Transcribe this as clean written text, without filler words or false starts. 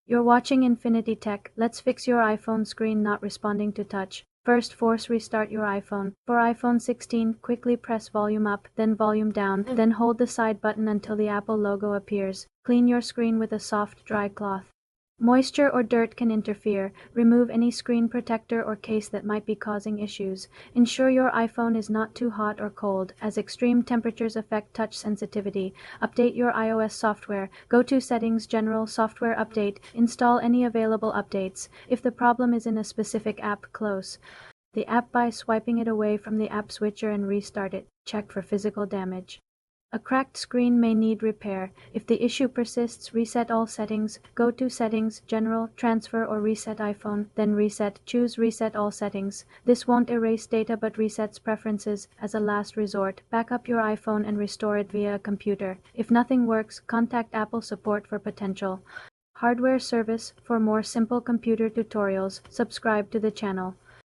You're watching Infinity Tech. Let's fix your iPhone screen not responding to touch. First, force restart your iPhone. For iPhone 16, quickly press volume up, then volume down, then hold the side button until the Apple logo appears. Clean your screen with a soft, dry cloth. Moisture or dirt can interfere. Remove any screen protector or case that might be causing issues. Ensure your iPhone is not too hot or cold, as extreme temperatures affect touch sensitivity. Update your iOS software. Go to Settings, General, Software Update. Install any available updates. If the problem is in a specific app, close the app by swiping it away from the app switcher and restart it. Check for physical damage. A cracked screen may need repair. If the issue persists, reset all settings. Go to Settings, General, Transfer or Reset iPhone, then Reset. Choose Reset all settings. This won't erase data but resets preferences. As a last resort, back up your iPhone and restore it via a computer. If nothing works, contact Apple support for potential hardware service. For more simple computer tutorials, subscribe to the channel.